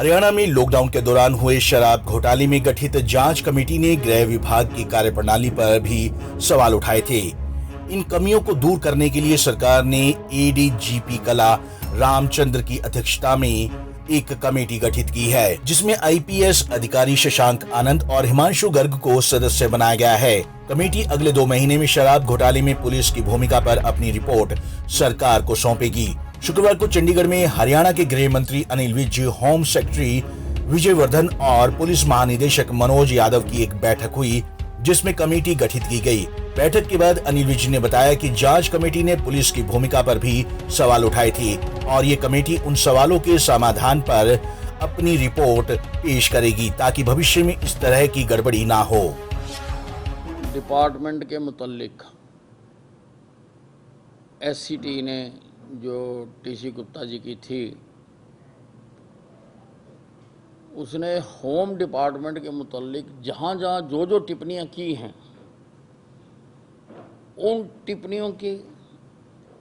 हरियाणा में लॉकडाउन के दौरान हुए शराब घोटाले में गठित जांच कमेटी ने गृह विभाग की कार्यप्रणाली पर भी सवाल उठाए थे। इन कमियों को दूर करने के लिए सरकार ने एडीजीपी कला रामचंद्र की अध्यक्षता में एक कमेटी गठित की है, जिसमें आईपीएस अधिकारी शशांक आनंद और हिमांशु गर्ग को सदस्य बनाया गया है। कमेटी अगले 2 महीने में शराब घोटाले में पुलिस की भूमिका पर अपनी रिपोर्ट सरकार को सौंपेगी। शुक्रवार को चंडीगढ़ में हरियाणा के गृह मंत्री अनिल विज, होम सेक्रेटरी विजय वर्धन और पुलिस महानिदेशक मनोज यादव की एक बैठक हुई, जिसमें कमेटी गठित की गई। बैठक के बाद अनिल विज ने बताया कि जांच कमेटी ने पुलिस की भूमिका पर भी सवाल उठाए थे और ये कमेटी उन सवालों के समाधान पर अपनी रिपोर्ट पेश करेगी ताकि भविष्य में इस तरह की गड़बड़ी ना हो। डिपार्टमेंट के मुतालिक एससीटी ने जो टीसी गुप्ता जी की थी, उसने होम डिपार्टमेंट के मुतालिक जहाँ जहाँ जो टिप्पणियाँ की हैं, उन टिप्पणियों की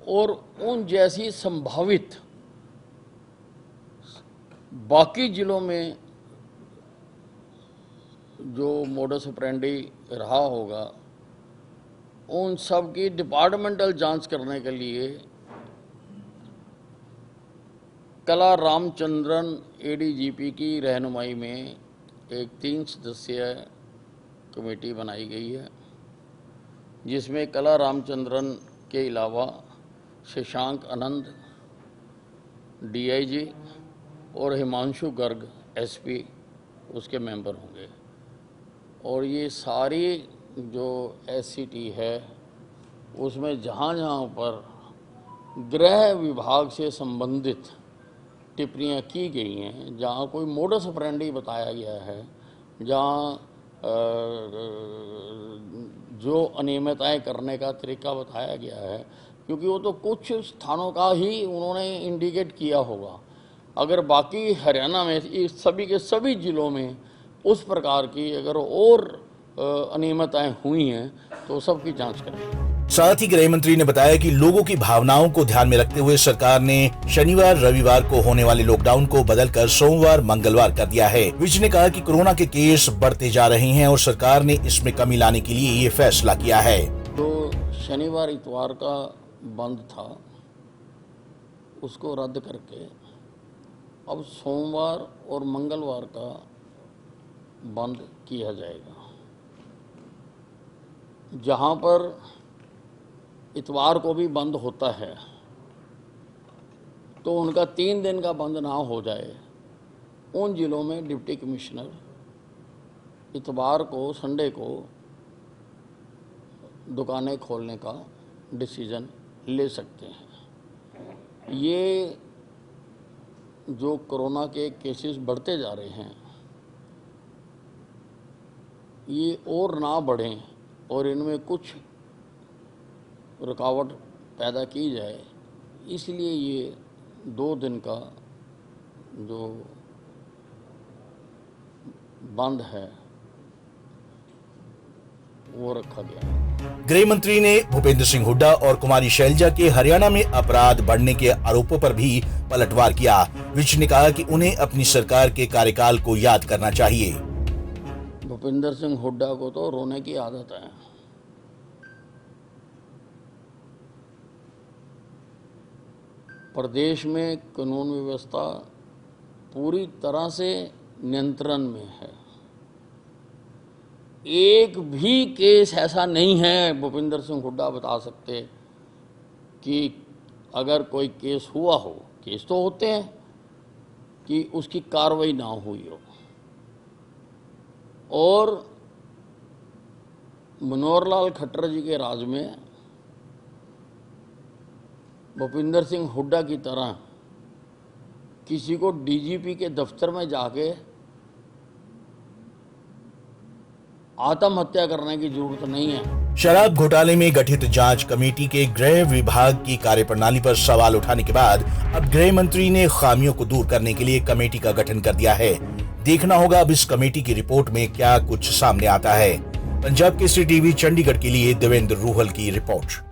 और उन जैसी संभावित बाकी जिलों में जो मोडस ऑपरेंडी रहा होगा, उन सब की डिपार्टमेंटल जांच करने के लिए कला रामचंद्रन एडीजीपी की रहनुमाई में एक 3 सदस्यीय कमेटी बनाई गई है, जिसमें कला रामचंद्रन के अलावा शशांक आनंद डीआईजी और हिमांशु गर्ग एसपी उसके मेंबर होंगे। और ये सारी जो एससीटी है, उसमें जहाँ जहाँ पर गृह विभाग से संबंधित टिप्पणियाँ की गई हैं, जहाँ कोई मोडस ऑपरेंडी बताया गया है, जहाँ जो अनियमितताएँ करने का तरीका बताया गया है, क्योंकि वो तो कुछ स्थानों का ही उन्होंने इंडिकेट किया होगा। अगर बाकी हरियाणा में इस सभी के सभी जिलों में उस प्रकार की अगर और अनियमितताएँ हुई हैं तो सबकी जांच करें। साथ ही गृह मंत्री ने बताया कि लोगों की भावनाओं को ध्यान में रखते हुए सरकार ने शनिवार रविवार को होने वाले लॉकडाउन को बदलकर सोमवार मंगलवार कर दिया है। विज ने कहा कि कोरोना के केस बढ़ते जा रहे हैं और सरकार ने इसमें कमी लाने के लिए ये फैसला किया है। तो शनिवार इतवार का बंद था, उसको रद्द करके अब सोमवार और मंगलवार का बंद किया जाएगा। जहां पर इतवार को भी बंद होता है तो उनका 3 दिन का बंद ना हो जाए, उन जिलों में डिप्टी कमिश्नर इतवार को, संडे को दुकानें खोलने का डिसीजन ले सकते हैं। ये जो कोरोना के केसेस बढ़ते जा रहे हैं, ये और ना बढ़ें और इनमें कुछ रुकावट पैदा की जाए, इसलिए ये 2 दिन का जो बंद है वो रखा गया। गृह मंत्री ने भूपेंद्र सिंह हुड्डा और कुमारी शैलजा के हरियाणा में अपराध बढ़ने के आरोपों पर भी पलटवार किया। विज ने कहा कि उन्हें अपनी सरकार के कार्यकाल को याद करना चाहिए। भूपेंद्र सिंह हुड्डा को तो रोने की आदत है। प्रदेश में कानून व्यवस्था पूरी तरह से नियंत्रण में है। एक भी केस ऐसा नहीं है, भूपेंद्र सिंह हुड्डा बता सकते कि अगर कोई केस हुआ हो, केस तो होते हैं, कि उसकी कार्रवाई ना हुई हो। और मनोहर लाल खट्टर जी के राज में भूपेंद्र सिंह हुड्डा की तरह किसी को डीजीपी के दफ्तर में जाके आत्महत्या करने की जरूरत नहीं है। शराब घोटाले में गठित जांच कमेटी के गृह विभाग की कार्यप्रणाली पर सवाल उठाने के बाद अब गृह मंत्री ने खामियों को दूर करने के लिए कमेटी का गठन कर दिया है। देखना होगा अब इस कमेटी की रिपोर्ट में क्या कुछ सामने आता है। पंजाब केसरी टीवी चंडीगढ़ के लिए देवेंद्र रूहल की रिपोर्ट।